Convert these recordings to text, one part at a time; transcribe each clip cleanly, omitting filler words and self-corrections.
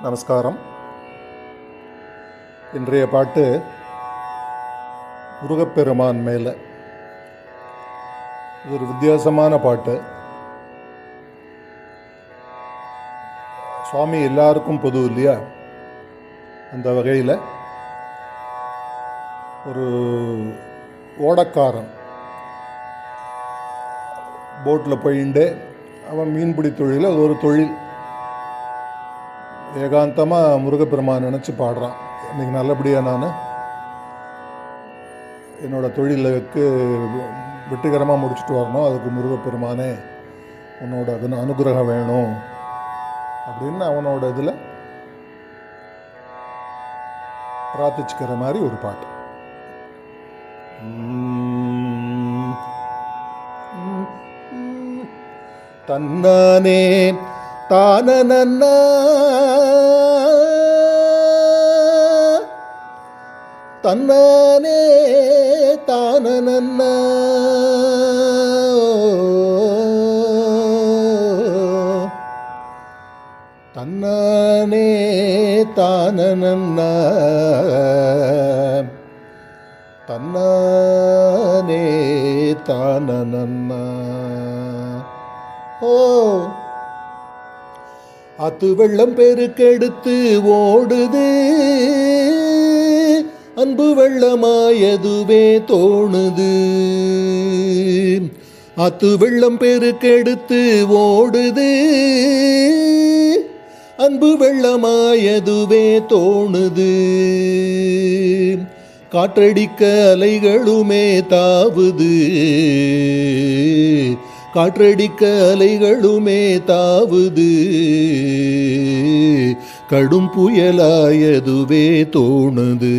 நமஸ்காரம். இன்றைய பாட்டு முருகப்பெருமான் மேலே. இது ஒரு வித்தியாசமான பாட்டு. சுவாமி எல்லாருக்கும் பொது இல்லையா? அந்த வகையில் ஒரு ஓடக்காரன் போட்டில் போயிண்டு அவன் மீன்பிடி தொழில், அது ஒரு தொழில். ஏகாந்தமாக முருகப்பெருமான் நினச்சி பாடுறான். இன்றைக்கி நல்லபடியாக நான் என்னோடய தொழிலுக்கு வெற்றிகரமாக முடிச்சுட்டு வரணும், அதுக்கு முருகப்பெருமானே உன்னோட அனுகிரகம் வேணும் அப்படின்னு அவனோட இதில் பிரார்த்திச்சுக்கிற மாதிரி ஒரு பாட்டு. தன்னானே தானநன்னா தன்னானே தானநன்னா தன்னானே தானநன்னா தன்னானே தானநன்னா. ஓ அத்து வெள்ளம் பெருக்கெடுத்து ஓடுது, அன்பு வெள்ளமாயதுவே தோணுது. அத்து வெள்ளம் பெருக்கெடுத்து ஓடுது, அன்பு வெள்ளமாயதுவே தோணுது. காற்றடிக்க அலைகளுமே தாவுது, காற்றடிக்க அலைகளுமே தாவுது. கடும் புயலாயதுவே தோணுது.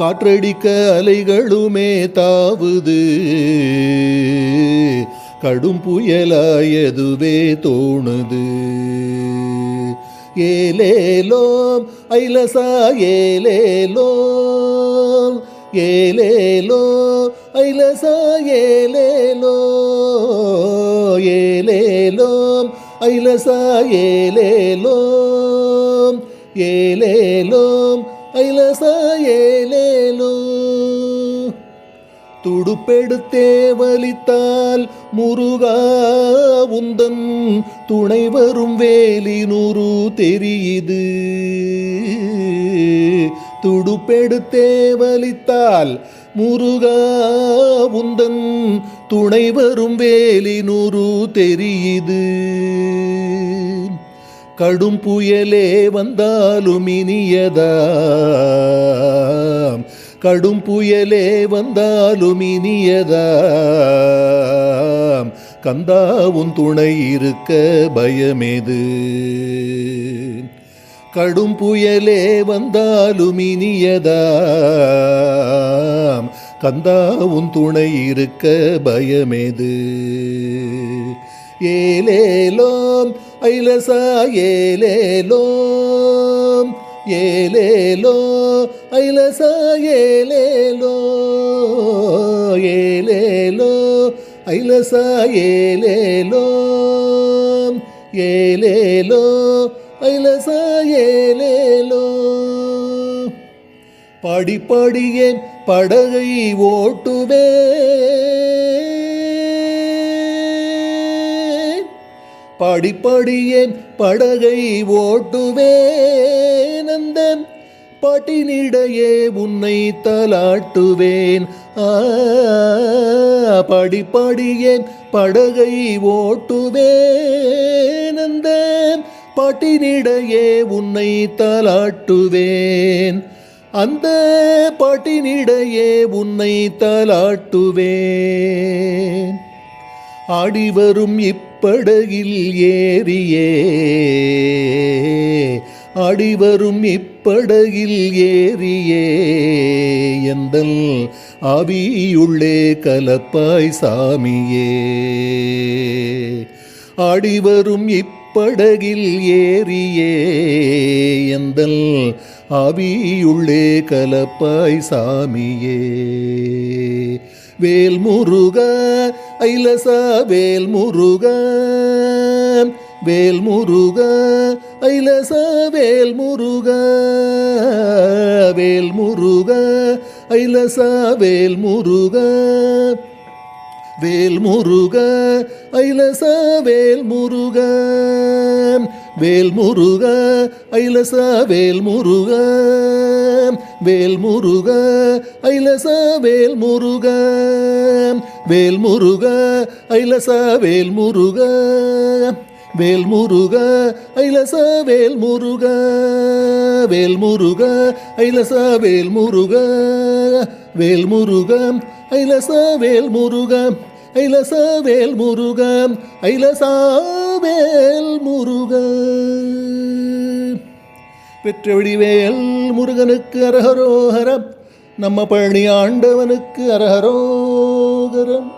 காற்றடிக்க அலைகளுமே தாவுது, கடும் புயலாயதுவே தோணுது. ஏலேலோம் ஐலசா ஏலேலோம், ஏலேலோ ஐலசா ஏலேலோ, ஏலேலோம் ஐலசா ஏலேலோம், ஏலேலோம் ஐலசா ஏலேலோ. துடுப்பெடுத்தே வலித்தால் முருகா உந்தன் துணை வரும் வேலினுரு தெரியுது. துடுப்பெடுத்தே வலித்தால் முருகா உந்தன் துணை வரும் வேலினுரு தெரியுது. கடும் புயலே வந்தாலும் இனியதாம், கடும் புயலே வந்தாலும் இனியதாம். கந்தாவும் துணை இருக்க பயமேது. கடும் புயலே வந்தாலும் இனியதாம். கந்தாவும் துணை இருக்க பயமேது. ஏலேலோம் ஐலசா ஏலேலோம், ஏலேலோ ஐலசா ஏலேலோ, ஏலேலோ ஐலசா ஏலேலோ, ஏலேலோ ஐலசா ஏலேலோ. பாடி பாடியே படகை ஓட்டுவே, பாடி பாடியே படகை ஓட்டுவேன், அந்த பாட்டினிடையே உன்னை தலாட்டுவேன். பாடி பாடியே படகை ஓட்டுவேன், அந்த பாட்டினிடையே உன்னை தலாட்டுவேன், அந்த பாட்டினிடையே உன்னை தலாட்டுவேன். ஆடிவரும் இப்படகில் ஏறியே, ஆடிவரும் இப்படகில் ஏறியே எந்தல் ஆவியுள்ளே கலப்பாய் சாமியே. ஆடிவரும் இப்படகில் ஏறியே எந்தல் ஆவியுள்ளே கலப்பாய் சாமியே. வேல் முருகா ஐலசா வேல் முருகா, வேல் முருக ஐலச வேல் முருக வேல் முருக ஐலச வேல் முருக வேல் முருக ஐலச வேல் முருக வேல் முருக ஐலச வேல் முருக வேல் முருக ஐலச வேல் முருக வேல் முருக ஐலச வேல் முருக வேல் முருக ஐலச வேல் முருக வேல் முருக ஐலச வேல் முருக வேல் முருக ஐலச வேல் முருக ஐலச வேல் முருக ஐலச வேல் முருக. பெற்றவழிவேல் முருகனுக்கு அரஹரோஹரம், நம்ம பழனி ஆண்டவனுக்கு அரஹரோகரம்.